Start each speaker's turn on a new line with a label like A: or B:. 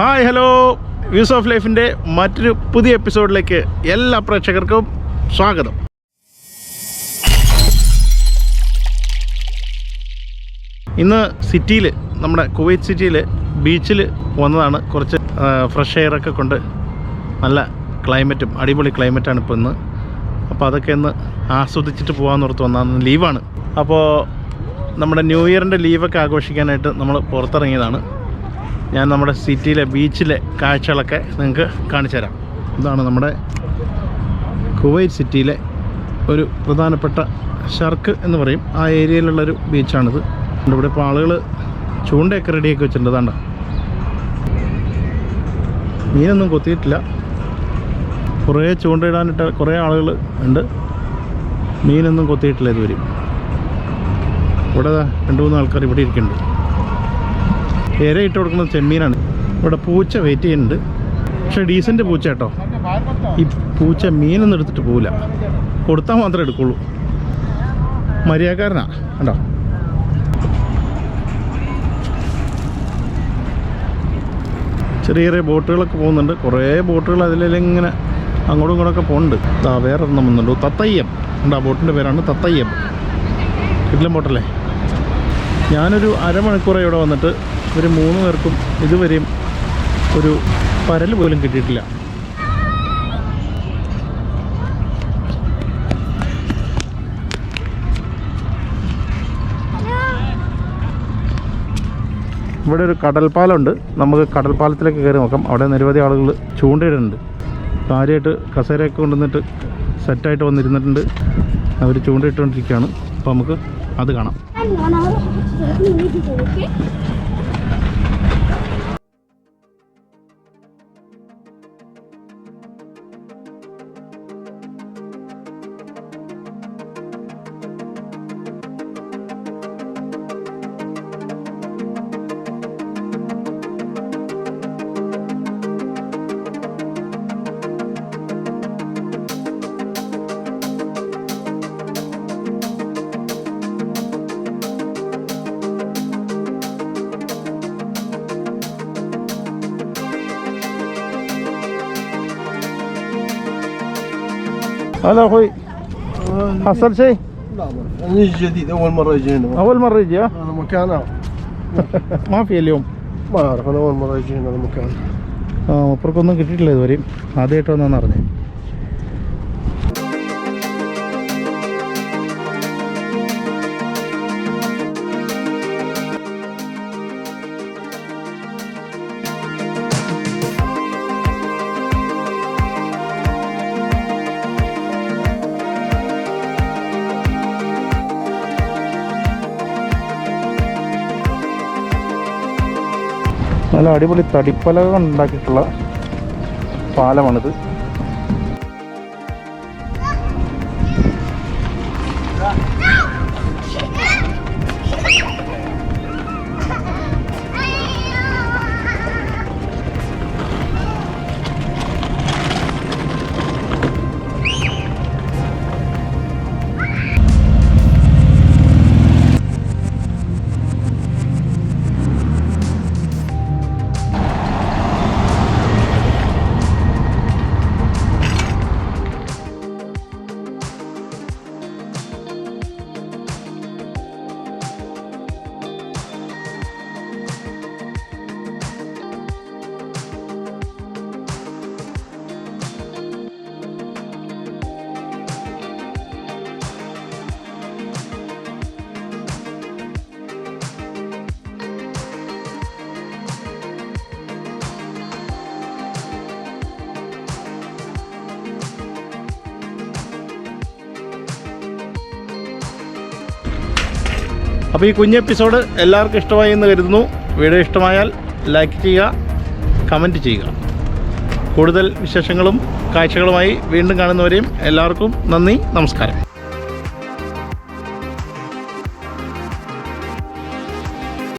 A: Hi hello views of ലൈഫിൻ്റെ മറ്റൊരു പുതിയ എപ്പിസോഡിലേക്ക് എല്ലാ പ്രേക്ഷകർക്കും സ്വാഗതം. ഇന്ന് സിറ്റിയിൽ, നമ്മുടെ കുവൈറ്റ് സിറ്റിയിൽ ബീച്ചിൽ വന്നതാണ്. കുറച്ച് ഫ്രഷ് എയറൊക്കെ കൊണ്ട് നല്ല ക്ലൈമറ്റും അടിപൊളി ക്ലൈമറ്റാണ് ഇപ്പോൾ ഇന്ന്. അപ്പോൾ അതൊക്കെ ഒന്ന് ആസ്വദിച്ചിട്ട് പോകാമെന്നോർത്ത് വന്നതാണ്. ലീവാണ്. അപ്പോൾ നമ്മുടെ ന്യൂ ഇയറിൻ്റെ ലീവൊക്കെ ആഘോഷിക്കാനായിട്ട് നമ്മൾ പുറത്തിറങ്ങിയതാണ്. ഞാൻ നമ്മുടെ സിറ്റിയിലെ ബീച്ചിലെ കാഴ്ചകളൊക്കെ നിങ്ങൾക്ക് കാണിച്ചു തരാം. ഇതാണ് നമ്മുടെ കുവൈറ്റ് സിറ്റിയിലെ ഒരു പ്രധാനപ്പെട്ട ഷർക്ക് എന്ന് പറയും, ആ ഏരിയയിലുള്ളൊരു ബീച്ചാണിത്. ഇവിടെ ഇപ്പോൾ ആളുകൾ ചൂണ്ടയൊക്കെ റെഡിയാക്കി വെച്ചിട്ടുണ്ട്. അതാണ്ട മീനൊന്നും കൊത്തിയിട്ടില്ല. കുറേ ചൂണ്ടയിടാനിട്ട് കുറേ ആളുകൾ ഉണ്ട്. മീനൊന്നും കൊത്തിയിട്ടില്ല ഇതുവരെ. ഇവിടെ 2-3 ആൾക്കാർ ഇവിടെ ഇരിക്കുന്നുണ്ട്. ഇര ഇട്ട് കൊടുക്കുന്നത് ചെമ്മീനാണ്. ഇവിടെ പൂച്ച വെയിറ്റ് ചെയ്യുന്നുണ്ട്. പക്ഷേ ഡീസൻറ്റ് പൂച്ച കേട്ടോ. ഈ പൂച്ച മീനൊന്നും എടുത്തിട്ട് പോവില്ല, കൊടുത്താൽ മാത്രമേ എടുക്കുള്ളൂ. മര്യാദക്കാരനാ കണ്ടോ. ചെറിയ ചെറിയ ബോട്ടുകളൊക്കെ പോകുന്നുണ്ട്. കുറേ ബോട്ടുകൾ അതിലിങ്ങനെ അങ്ങോട്ടും ഇങ്ങോട്ടൊക്കെ പോകുന്നുണ്ട്. വേറെ ഒന്നും വന്നുണ്ട്, തത്തയ്യം ഉണ്ട്. ആ ബോട്ടിൻ്റെ പേരാണ് തത്തയ്യം. കിടിലൻ ബോട്ടല്ലേ. ഞാനൊരു അരമണിക്കൂറായി ഇവിടെ വന്നിട്ട് ഇവർ 3 പേർക്കും ഇതുവരെയും ഒരു പരൽ പോലും കിട്ടിയിട്ടില്ല. ഇവിടെ ഒരു കടൽപ്പാലമുണ്ട്. നമുക്ക് കടൽപ്പാലത്തിലേക്ക് കയറി നോക്കാം. അവിടെ നിരവധി ആളുകൾ ചൂണ്ടയിടുന്നുണ്ട്. കാര്യമായിട്ട് കസേരയൊക്കെ കൊണ്ടുവന്നിട്ട് സെറ്റായിട്ട് വന്നിരുന്നിട്ടുണ്ട്. അവർ ചൂണ്ടയിട്ടുകൊണ്ടിരിക്കുകയാണ്. അപ്പോൾ നമുക്ക് അത് കാണാം. هلا اخوي، حصل شيء؟
B: لا انا جديد اول مره اجي هنا.
A: اول مره يجي؟ ها
B: هذا مكان
A: ما في اليوم.
B: ما اعرف، انا اول مره اجي هنا المكان.
A: അപ്പുറക്കൊന്നും കിട്ടിയിട്ടില്ല ഇതുവരെയും. ആദ്യമായിട്ട് വന്നാന്ന് പറഞ്ഞേ. നല്ല അടിപൊളി തടിപ്പലകൾ ഉണ്ടാക്കിയിട്ടുള്ള പാലമാണിത്. അപ്പോൾ ഈ കുഞ്ഞ് എപ്പിസോഡ് എല്ലാവർക്കും ഇഷ്ടമായി എന്ന് കരുതുന്നു. വീഡിയോ ഇഷ്ടമായാൽ ലൈക്ക് ചെയ്യുക, കമൻറ്റ് ചെയ്യുക. കൂടുതൽ വിശേഷങ്ങളും കാഴ്ചകളുമായി വീണ്ടും കാണുന്നവരെയും എല്ലാവർക്കും നന്ദി, നമസ്കാരം.